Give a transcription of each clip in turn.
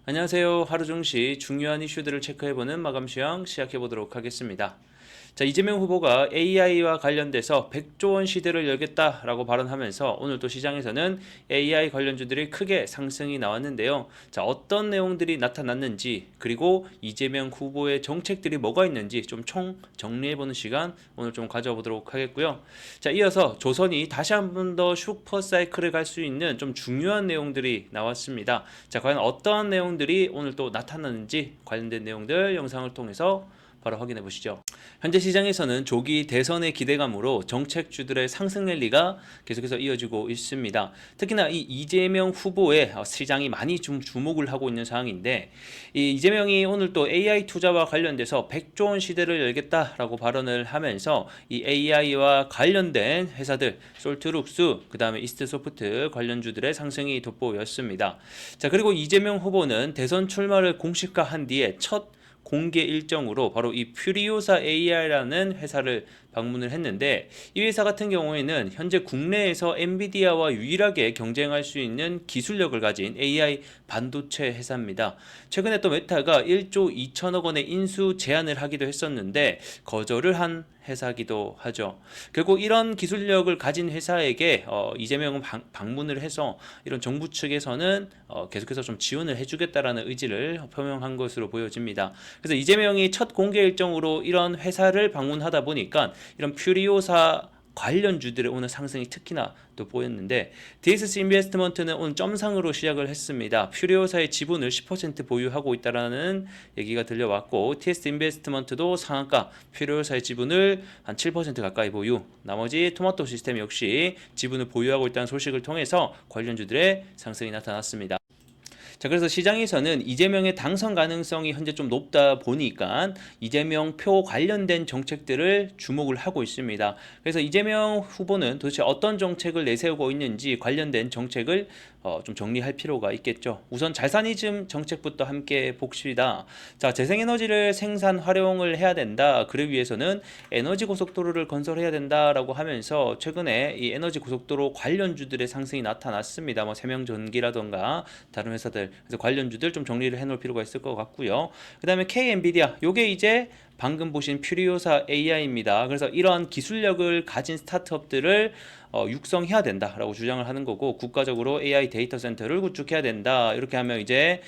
안녕하세요. 하루 종시 중요한 이슈들을 체크해보는 마감 시황 시작해보도록 하겠습니다. 자, 이재명 후보가 AI와 관련돼서 100조 원 시대를 열겠다라고 발언하면서 오늘 또 시장에서는 AI 관련주들이 크게 상승이 나왔는데요. 자, 어떤 내용들이 나타났는지 그리고 이재명 후보의 정책들이 뭐가 있는지 좀 총 정리해보는 시간 오늘 좀 가져보도록 하겠고요. 자, 이어서 조선이 다시 한 번 더 슈퍼 사이클을 갈 수 있는 좀 중요한 내용들이 나왔습니다. 자, 과연 어떠한 내용들이 오늘 또 나타났는지 관련된 내용들 영상을 통해서 바로 확인해 보시죠. 현재 시장에서는 조기 대선의 기대감으로 정책주들의 상승 랠리가 계속해서 이어지고 있습니다. 특히나 이 이재명 후보의 시장이 많이 좀 주목을 하고 있는 상황인데, 이 이재명이 오늘 또 AI 투자와 관련돼서 100조 원 시대를 열겠다라고 발언을 하면서 이 AI와 관련된 회사들 솔트룩스 그다음에 이스트소프트 관련주들의 상승이 돋보였습니다. 자, 그리고 이재명 후보는 대선 출마를 공식화한 뒤에 첫 공개 일정으로 바로 이 퓨리오사 AI라는 회사를 방문을 했는데, 이 회사 같은 경우에는 현재 국내에서 엔비디아와 유일하게 경쟁할 수 있는 기술력을 가진 AI 반도체 회사입니다. 최근에 또 메타가 1조 2천억 원의 인수 제안을 하기도 했었는데 거절을 한 회사기도 하죠. 결국 이런 기술력을 가진 회사에게 이재명은 방문을 해서 이런 정부 측에서는 계속해서 좀 지원을 해주겠다라는 의지를 표명한 것으로 보여집니다. 그래서 이재명이 첫 공개 일정으로 이런 회사를 방문하다 보니까 이런 퓨리오사 관련주들의 오늘 상승이 특히나 또 보였는데, DSC 인베스트먼트는 오늘 점상으로 시작을 했습니다. 퓨리오사의 지분을 10% 보유하고 있다라는 얘기가 들려왔고, TS 인베스트먼트도 상한가 퓨리오사의 지분을 한 7% 가까이 보유, 나머지 토마토 시스템 역시 지분을 보유하고 있다는 소식을 통해서 관련주들의 상승이 나타났습니다. 자, 그래서 시장에서는 이재명의 당선 가능성이 현재 좀 높다 보니까 이재명 표 관련된 정책들을 주목을 하고 있습니다. 그래서 이재명 후보는 도대체 어떤 정책을 내세우고 있는지 관련된 정책을 좀 정리할 필요가 있겠죠. 우선 자산이즘 정책부터 함께 봅시다. 자, 재생에너지를 생산 활용을 해야 된다. 그를 위해서는 에너지 고속도로를 건설해야 된다라고 하면서 최근에 이 에너지 고속도로 관련주들의 상승이 나타났습니다. 뭐 세명전기라던가 다른 회사들, 그래서 관련주들 좀 정리를 해놓을 필요가 있을 것 같고요. 그 다음에 K 엔비디아, 요게 이제 방금 보신 퓨리오사 AI입니다. 그래서 이러한 기술력을 가진 스타트업들을 육성해야 된다라고 주장을 하는 거고, 국가적으로 AI 데이터 센터를 구축해야 된다. 이렇게 하면 이제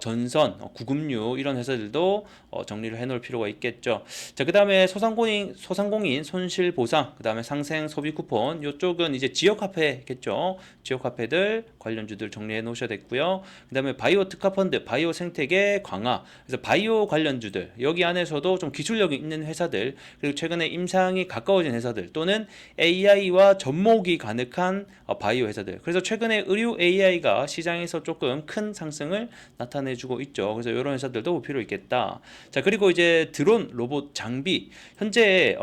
전선, 구급류 이런 회사들도 정리를 해놓을 필요가 있겠죠. 자, 그 다음에 소상공인 손실 보상, 그 다음에 상생 소비 쿠폰, 이쪽은 이제 지역 화폐겠죠. 지역 화폐들 관련주들 정리해 놓으셔야 됐고요. 그 다음에 바이오 특화 펀드, 바이오 생태계 강화, 그래서 바이오 관련주들, 여기 안에서도 좀 기술력이 있는 회사들, 그리고 최근에 임상이 가까워진 회사들, 또는 AI와 접목이 가능한 바이오 회사들. 그래서 최근에 의류 AI가 시장에서 조금 큰 상승을 나타내주고 있죠. 그래서 이런 회사들도 볼 필요 있겠다. 자, 그리고 이제 드론, 로봇, 장비, 현재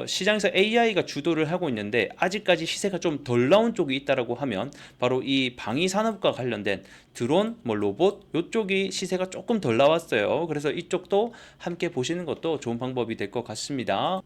시장에서 AI가 주도를 하고 있는데 아직까지 시세가 좀 덜 나온 쪽이 있다라고 하면 바로 이 방위 산업과 관련된 드론, 뭐 로봇, 이쪽이 시세가 조금 덜 나왔어요. 그래서 이쪽도 함께 보시는 것도 좋은 방법이 될 것 같습니다.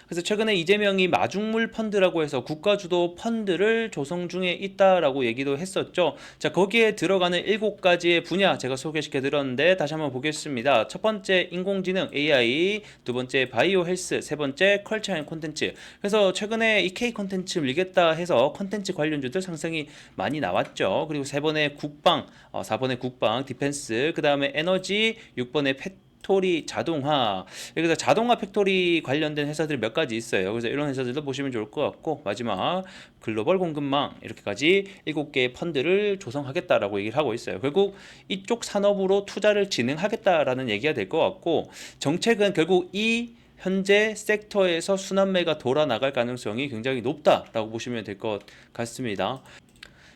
그래서 최근에 이재명이 마중물 펀드라고 해서 국가주도 펀드를 조성 중에 있다라고 얘기도 했었죠. 자, 거기에 들어가는 7가지의 분야 제가 소개시켜 드렸는데 다시 한번 보겠습니다. 첫 번째 인공지능 AI, 두 번째 바이오 헬스, 세 번째 컬처 앤 콘텐츠. 그래서 최근에 이 K 콘텐츠 밀겠다 해서 콘텐츠 관련주들 상승이 많이 나왔죠. 그리고 세 번에 국방, 4번에 국방, 디펜스, 그 다음에 에너지, 6번에 팩토리 자동화. 그래서 자동화 팩토리 관련된 회사들이 몇 가지 있어요. 그래서 이런 회사들도 보시면 좋을 것 같고, 마지막 글로벌 공급망, 이렇게까지 7개의 펀드를 조성하겠다라고 얘기를 하고 있어요. 결국 이쪽 산업으로 투자를 진행하겠다라는 얘기가 될 것 같고, 정책은 결국 이 현재 섹터에서 순환매가 돌아 나갈 가능성이 굉장히 높다라고 보시면 될 것 같습니다.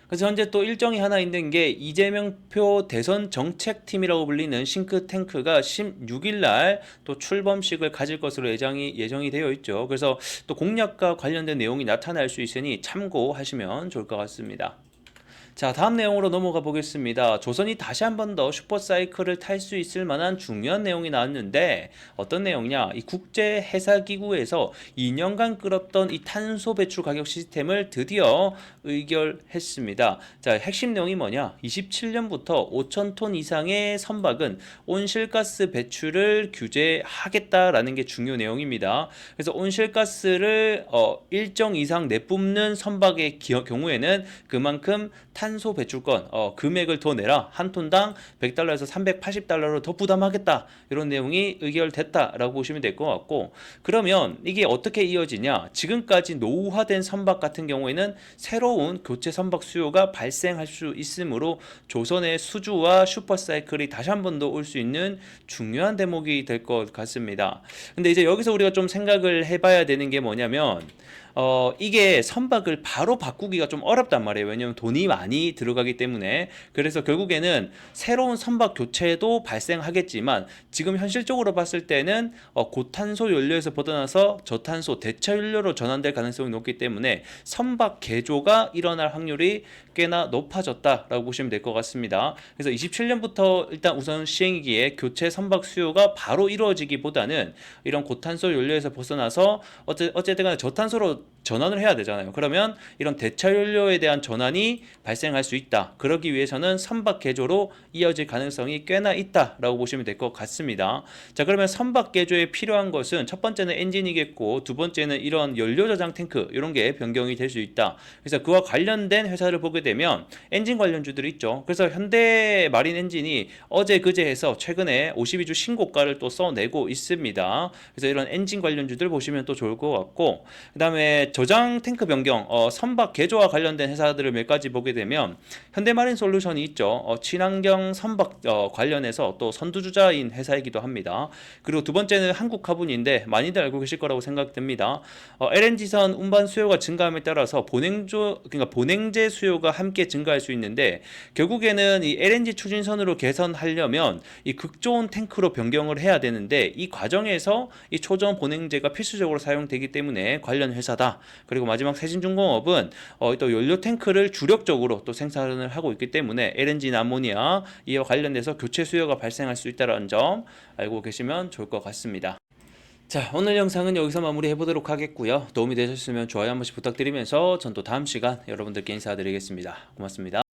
그래서 현재 또 일정이 하나 있는 게 이재명 표 대선 정책팀이라고 불리는 싱크탱크가 16일 날 또 출범식을 가질 것으로 예정이 되어 있죠. 그래서 또 공약과 관련된 내용이 나타날 수 있으니 참고하시면 좋을 것 같습니다. 자, 다음 내용으로 넘어가 보겠습니다. 조선이 다시 한 번 더 슈퍼사이클을 탈 수 있을 만한 중요한 내용이 나왔는데 어떤 내용이냐? 이 국제해사기구에서 2년간 끌었던 이 탄소 배출 가격 시스템을 드디어 의결했습니다. 자, 핵심 내용이 뭐냐? 27년부터 5,000톤 이상의 선박은 온실가스 배출을 규제하겠다라는 게 중요 내용입니다. 그래서 온실가스를 일정 이상 내뿜는 선박의 경우에는 그만큼 탄소 배출권 금액을 더 내라. 한 톤당 100달러에서 380달러로 더 부담하겠다. 이런 내용이 의결됐다라고 보시면 될 것 같고, 그러면 이게 어떻게 이어지냐? 지금까지 노후화된 선박 같은 경우에는 새로운 교체 선박 수요가 발생할 수 있으므로 조선의 수주와 슈퍼사이클이 다시 한 번 더 올 수 있는 중요한 대목이 될 것 같습니다. 근데 이제 여기서 우리가 좀 생각을 해봐야 되는 게 뭐냐면 이게 선박을 바로 바꾸기가 좀 어렵단 말이에요. 왜냐면 돈이 많이 들어가기 때문에. 그래서 결국에는 새로운 선박 교체도 발생하겠지만 지금 현실적으로 봤을 때는 고탄소 연료에서 벗어나서 저탄소 대체 연료로 전환될 가능성이 높기 때문에 선박 개조가 일어날 확률이 꽤나 높아졌다라고 보시면 될 것 같습니다. 그래서 27년부터 일단 우선 시행이기에 교체 선박 수요가 바로 이루어지기보다는 이런 고탄소 연료에서 벗어나서 어쨌든 간에 저탄소로 전환을 해야 되잖아요. 그러면 이런 대체 연료에 대한 전환이 발생할 수 있다. 그러기 위해서는 선박 개조로 이어질 가능성이 꽤나 있다라고 보시면 될 것 같습니다. 자, 그러면 선박 개조에 필요한 것은 첫 번째는 엔진이겠고 두 번째는 이런 연료 저장 탱크 이런 게 변경이 될 수 있다. 그래서 그와 관련된 회사를 보게 되면 엔진 관련주들이 있죠. 그래서 현대 마린 엔진이 어제 그제 해서 최근에 52주 신고가를 또 써내고 있습니다. 그래서 이런 엔진 관련주들 보시면 또 좋을 것 같고, 그 다음에 저장 탱크 변경, 선박 개조와 관련된 회사들을 몇 가지 보게 되면 현대마린 솔루션이 있죠. 친환경 선박 관련해서 또 선두주자인 회사이기도 합니다. 그리고 두 번째는 한국화분인데 많이들 알고 계실 거라고 생각됩니다. LNG선 운반 수요가 증가함에 따라서 그러니까 보냉제 수요가 함께 증가할 수 있는데 결국에는 이 LNG 추진선으로 개선하려면 이 극저온 탱크로 변경을 해야 되는데 이 과정에서 이 초저온 보냉제가 필수적으로 사용되기 때문에 관련 회사다. 그리고 마지막 세진중공업은 또 연료 탱크를 주력적으로 또 생산을 하고 있기 때문에 LNG나 아모니아 이와 관련돼서 교체 수요가 발생할 수 있다는 점 알고 계시면 좋을 것 같습니다. 자, 오늘 영상은 여기서 마무리해 보도록 하겠고요. 도움이 되셨으면 좋아요 한 번씩 부탁드리면서 전 또 다음 시간 여러분들께 인사드리겠습니다. 고맙습니다.